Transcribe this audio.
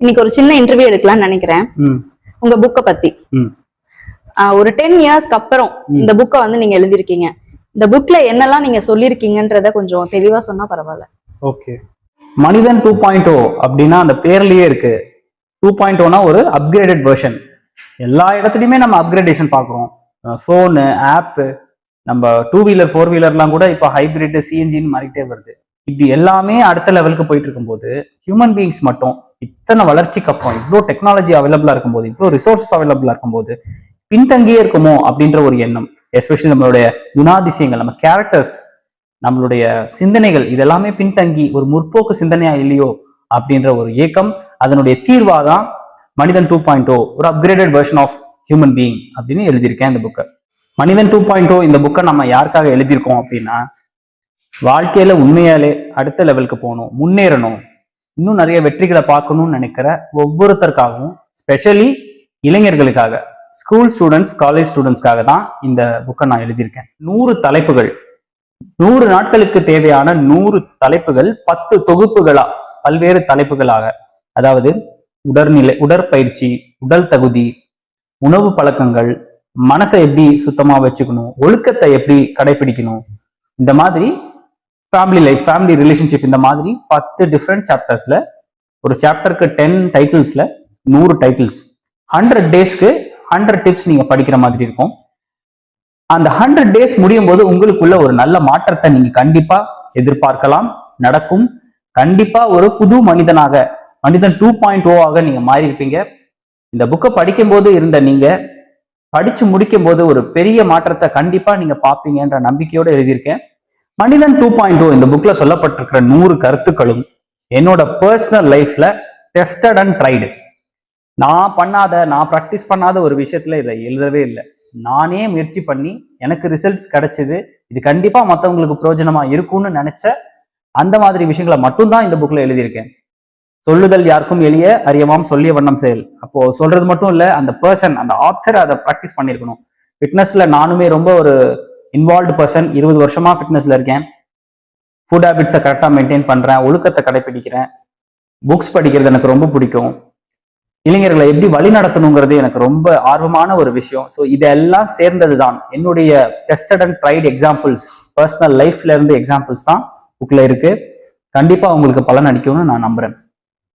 இன்னைக்கு ஒரு சின்ன இன்டர்வியூ எடுக்கலாம்னு நினைக்கிறேன் உங்க புக்கை பத்தி. ஒரு 10 இயர்ஸ்க்கு அப்புறம் இந்த புக்கை வந்து நீங்க எழுதிருக்கீங்க. இந்த புக்ல என்னெல்லாம் நீங்க சொல்லிருக்கீங்கன்றத கொஞ்சம் தெளிவா சொன்னா பரவாயில்ல. ஓகே, மனிதன் 2.0 அப்படின்னா அந்த பேர்லயே இருக்கு. 2.0னா ஒரு அப்கிரேடட் வெர்ஷன். எல்லா இடத்துலயுமே நம்ம அப்கிரேடேஷன் பார்க்குறோம். ஃபோனு, ஆப்பு, நம்ம 2 வீலர் 4 வீலர்லாம் கூட இப்போ ஹைபிரிட் சிஎன்ஜின்னு மாறிட்டே வருது. இப்படி எல்லாமே அடுத்த லெவலுக்கு போயிட்டு இருக்கும்போது ஹியூமன் பீயிங்ஸ் மட்டும் இத்தனை வளர்ச்சிக்கு அப்புறம் இவ்வளோ டெக்னாலஜி அவைலபிளா இருக்கும்போது, இவ்வளோ ரிசோர்சஸ் அவைலபிளா இருக்கும்போது பின்தங்கியே இருக்குமோ அப்படின்ற ஒரு எண்ணம், எஸ்பெஷலி நம்மளுடைய குணாதிசயங்கள், நம்ம கேரக்டர்ஸ், நம்மளுடைய சிந்தனைகள் இதெல்லாமே பின்தங்கி ஒரு முற்போக்கு சிந்தனையா இல்லையோ அப்படின்ற ஒரு ஏக்கம், அதனுடைய தீர்வாதான் மனிதன் 2.0, ஒரு upgraded version of human being அப்படின்னு எழுதியிருக்கேன் இந்த புக்கை. மனிதன் 2.0 இந்த புக்கை நம்ம யாருக்காக எழுதியிருக்கோம் அப்படின்னா, வாழ்க்கையில உண்மையாலே அடுத்த லெவலுக்கு போகணும், முன்னேறணும், இன்னும் நிறைய வெற்றிகளை பார்க்கணும்னு நினைக்கிற ஒவ்வொருத்தருக்காகவும், ஸ்பெஷலி இளைஞர்களுக்காக, ஸ்கூல் ஸ்டூடெண்ட்ஸ், காலேஜ் ஸ்டூடெண்ட்ஸ்க்காக தான் இந்த புக்கை நான் எழுதியிருக்கேன். 100 தலைப்புகள், 100 நாட்களுக்கு தேவையான 100 தலைப்புகள் 10 தொகுப்புகளா, பல்வேறு தலைப்புகளாக, அதாவது உடற்பயிற்சி, உடல் தகுதி, உணவு பழக்கங்கள், மனசை எப்படி சுத்தமா வச்சுக்கணும், ஒழுக்கத்தை எப்படி கடைபிடிக்கணும், இந்த மாதிரி ஃபேமிலி லைஃப், ஃபேமிலி ரிலேஷன்ஷிப், இந்த மாதிரி 10 டிஃப்ரெண்ட் சாப்டர்ஸ்ல, ஒரு சாப்டருக்கு 10 டைட்டில்ஸ்ல 100 டைட்டில்ஸ், 100 டேஸ்க்கு 100 டிப்ஸ் நீங்க படிக்கிற மாதிரி இருக்கும். அந்த 100 டேஸ் முடியும் போது உங்களுக்குள்ள ஒரு நல்ல மாற்றத்தை நீங்க கண்டிப்பா எதிர்பார்க்கலாம், நடக்கும். கண்டிப்பா ஒரு புது மனிதனாக, மனிதன் 2.0 நீங்க மாறி இருப்பீங்க. இந்த புக்கை படிக்கும் போது இருந்த நீங்க படிச்சு முடிக்கும் போது ஒரு பெரிய மாற்றத்தை கண்டிப்பா நீங்க பார்ப்பீங்கன்ற நம்பிக்கையோட எழுதியிருக்கேன். மனிதன் 2.0 இந்த புக்ல சொல்லப்பட்டிருக்கிற 100 கருத்துக்களும் என்னோட பர்சனல் லைஃப்ல டெஸ்டட் அண்ட் ட்ரைடு. நான் ப்ராக்டிஸ் பண்ணாத ஒரு விஷயத்துல இதை எழுதவே இல்லை. நானே முயற்சி பண்ணி எனக்கு ரிசல்ட்ஸ் கிடைச்சது. இது கண்டிப்பா மற்றவங்களுக்கு பிரயோஜனமா இருக்கும்னு நினைச்ச அந்த மாதிரி விஷயங்களை மட்டும்தான் இந்த புக்ல எழுதியிருக்கேன். சொல்லுதல் யாருக்கும் எளிய, அறியமாம் சொல்லிய வண்ணம் செயல். அப்போ சொல்றது மட்டும் இல்ல, அந்த பர்சன், அந்த ஆத்தர் அதை ப்ராக்டிஸ் பண்ணியிருக்கணும். ஃபிட்னஸ்ல நானுமே ரொம்ப ஒரு இன்வால்வ்டு பர்சன். 20 வருஷமா ஃபிட்னஸ்ல இருக்கேன். ஃபுட் ஹேபிட்ஸை கரெக்டாக மெயின்டைன் பண்றேன், ஒழுக்கத்தை கடைபிடிக்கிறேன், புக்ஸ் படிக்கிறது எனக்கு ரொம்ப பிடிக்கும், இளைஞர்களை எப்படி வழி நடத்தணுங்கிறது எனக்கு ரொம்ப ஆர்வமான ஒரு விஷயம். ஸோ இதெல்லாம் சேர்ந்தது தான் என்னுடைய tested and tried examples, personal லைஃப்ல இருந்து எக்ஸாம்பிள்ஸ் தான் புக்ல இருக்கு. கண்டிப்பா உங்களுக்கு பலன் அளிக்கும்னு நான் நம்புறேன்.